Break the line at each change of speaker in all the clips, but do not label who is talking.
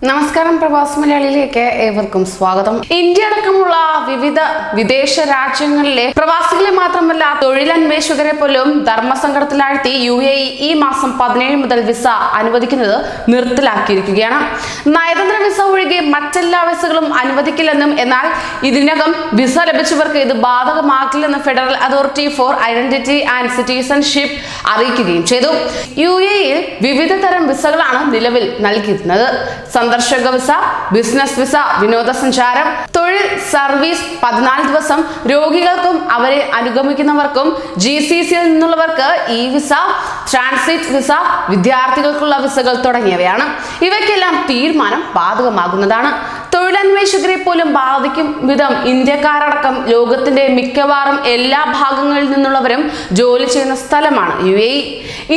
നമസ്കാരം, പ്രവാസി മലയാളിയിലേക്ക് ഏവർക്കും സ്വാഗതം. ഇന്ത്യ അടക്കമുള്ള വിവിധ വിദേശ രാജ്യങ്ങളിലെ പ്രവാസികളെ മാത്രമല്ല തൊഴിലന്വേഷകരെ പോലും ധർമ്മസങ്കടത്തിലാഴ്ത്തി UAE ഈ മാസം 17 മുതൽ വിസ അനുവദിക്കുന്നത് നിർത്തലാക്കിയിരിക്കുകയാണ്. നയതന്ത്ര വിസ ഒഴികെ മറ്റെല്ലാ വിസകളും അനുവദിക്കില്ലെന്നും എന്നാൽ ഇതിനകം വിസ ലഭിച്ചവർക്ക് ഇത് ബാധകമാക്കില്ലെന്ന് federal authority for identity and citizenship അറിയിക്കുകയും ചെയ്തു. UAE-യിൽ വിവിധ തരം വിസകളാണ് നിലവിൽ നൽകിയിരുന്നത്. സന്ദർശക വിസ, ബിസിനസ് വിസ, വിനോദസഞ്ചാരം, തൊഴിൽ, സർവീസ് 14 ദിവസം, രോഗികൾക്കും അവരെ അനുഗമിക്കുന്നവർക്കും, GCC-യിൽ നിന്നുള്ളവർക്ക് ഈ വിസ, ട്രാൻസിറ്റ് വിസ, വിദ്യാർത്ഥികൾക്കുള്ള വിസകൾ തുടങ്ങിയവയാണ്. ഇവയ്ക്കെല്ലാം തീരുമാനം ബാധകമാകുന്നതാണ്. തൊഴിലന്വേഷകരെ പോലും ബാധിക്കും വിധം ഇന്ത്യക്കാരടക്കം ലോകത്തിന്റെ മിക്കവാറും എല്ലാ ഭാഗങ്ങളിൽ നിന്നുള്ളവരും ജോലി ചെയ്യുന്ന സ്ഥലമാണ് UAE.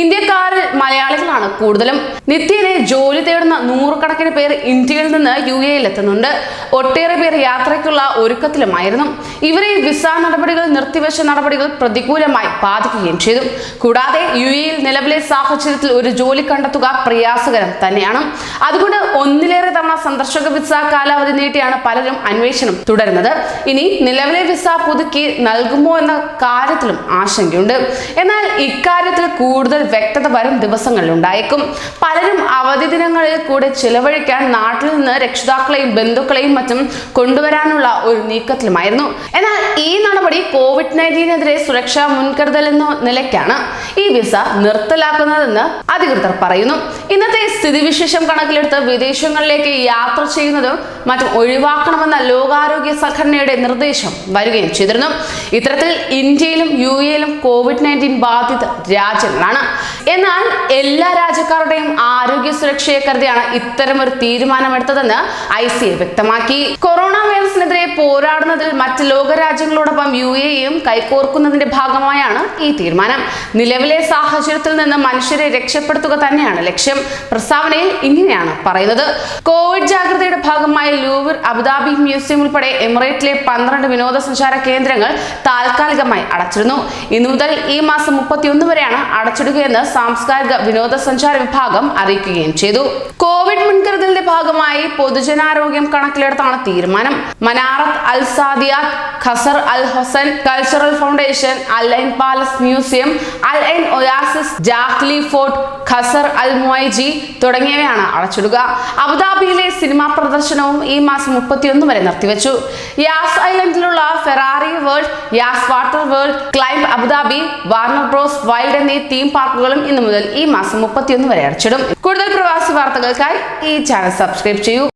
ഇന്ത്യക്കാരിൽ മലയാളികളാണ് കൂടുതലും. നിത്യേന ജോലി തേടുന്ന നൂറുകണക്കിന് പേർ ഇന്ത്യയിൽ നിന്ന് UAE-യിൽ എത്തുന്നുണ്ട്. ഒട്ടേറെ പേർ യാത്രയ്ക്കുള്ള ഒരുക്കത്തിലുമായിരുന്നു. ഇവരെ വിസ നടപടികൾ നിർത്തിവെച്ച നടപടികൾ പ്രതികൂലമായി ബാധിക്കുകയും ചെയ്തു. കൂടാതെ UAE-യിൽ നിലവിലെ സാഹചര്യത്തിൽ ഒരു ജോലി കണ്ടെത്തുക പ്രയാസകരം തന്നെയാണ്. അതുകൊണ്ട് ഒന്നിലേറെ തവണ സന്ദർശക വിസ കാലാവധി നീട്ടിയാണ് പലരും അന്വേഷണം തുടരുന്നത്. ഇനി നിലവിലെ വിസ പുതുക്കി നൽകുമോ എന്ന കാര്യത്തിലും ആശങ്കയുണ്ട്. എന്നാൽ ഇക്കാര്യത്തിൽ കൂടുതൽ വ്യക്തത വരും ദിവസങ്ങളിൽ ഉണ്ടായേക്കും. പലരും അവധി ദിനങ്ങളിൽ കൂടെ ചിലവഴിക്കാൻ നാട്ടിൽ നിന്ന് രക്ഷിതാക്കളെയും ബന്ധുക്കളെയും മറ്റും കൊണ്ടുവരാനുള്ള ഒരു നീക്കത്തിലുമായിരുന്നു. എന്നാൽ ഈ നടപടി COVID-19-നെതിരെ സുരക്ഷാ മുൻകരുതൽ എന്ന നിലയ്ക്കാണ് ഈ വിസ നിർത്തലാക്കുന്നതെന്ന് അധികൃതർ പറയുന്നു. ഇന്നത്തെ സ്ഥിതിവിശേഷം കണക്കിലെടുത്ത് വിദേശങ്ങളിലേക്ക് യാത്ര ചെയ്യുന്നതും മറ്റും ഒഴിവാക്കണമെന്ന ലോകാരോഗ്യ സംഘടനയുടെ നിർദ്ദേശം വരികയും ചെയ്തിരുന്നു. ഇത്തരത്തിൽ ഇന്ത്യയിലും UAE-യിലും COVID-19 ബാധിത രാജ്യങ്ങളാണ്. എന്നാൽ എല്ലാ രാജ്യക്കാരുടെയും ആരോഗ്യ സുരക്ഷയെ കരുതിയാണ് ഇത്തരമൊരു തീരുമാനമെടുത്തതെന്ന് ICA വ്യക്തമാക്കി. കൊറോണ വൈറസിനെതിരെ പോരാടുന്നതിൽ മറ്റ് ലോകരാജ്യങ്ങളോടൊപ്പം UAE-യും കൈകോർക്കുന്നതിന്റെ ഭാഗമായാണ് ഈ തീരുമാനം. നിലവിലെ സാഹചര്യത്തിൽ നിന്ന് മനുഷ്യരെ രക്ഷപ്പെടുത്തുക തന്നെയാണ് ലക്ഷ്യം. പ്രസ്താവനയിൽ ഇങ്ങനെയാണ് പറയുന്നത്. കോവിഡ് ജാഗ്രതയുടെ ഭാഗമായി ലൂവർ, അബുദാബി മ്യൂസിയം ഉൾപ്പെടെ എമിറേറ്റിലെ 12 വിനോദസഞ്ചാര കേന്ദ്രങ്ങൾ താൽക്കാലികമായി അടച്ചിരുന്നു. ഇന്നു മുതൽ ഈ മാസം 31 വരെയാണ് അടച്ചിടുകയെന്ന് സാംസ്കാരിക വിനോദസഞ്ചാര വിഭാഗം അറിയിക്കുകയും ചെയ്തു. കോവിഡ് മുൻകരുതലിന്റെ ഭാഗമായി പൊതുജനാരോഗ്യം കണക്കിലെടുത്താണ് തീരുമാനം. മനാറത്ത് അൽ സാദിയാത്ത്, ഖസർ അൽ ഹൊസൻ കൾച്ചറൽ ഫൗണ്ടേഷൻ, അൽ ഐൻ പാലസ് മ്യൂസിയം, അൽ ഐൻ ഒയാസിസ്, ജാഖ്ലി ഫോർട്ട്, ഖസർ അൽ മുഐജി തുടങ്ങിയവയാണ് അടച്ചിടുക. അബുദാബിയിലെ സിനിമാ പ്രദർശനവും ഈ മാസം 31 വരെ നിർത്തിവെച്ചു. യാസ് ഐലൻഡിലുള്ള Ferrari world, Yas water world, climb Abu Dhabi, Warner Bros wild എന്നീ തീം പാർക്കുകളും ഇന്നു മുതൽ ഈ മാസം 31 വരെ അടച്ചിടും. കൂടുതൽ പ്രവാസി വാർത്തകൾക്കായി ഈ ചാനൽ സബ്സ്ക്രൈബ് ചെയ്യൂ.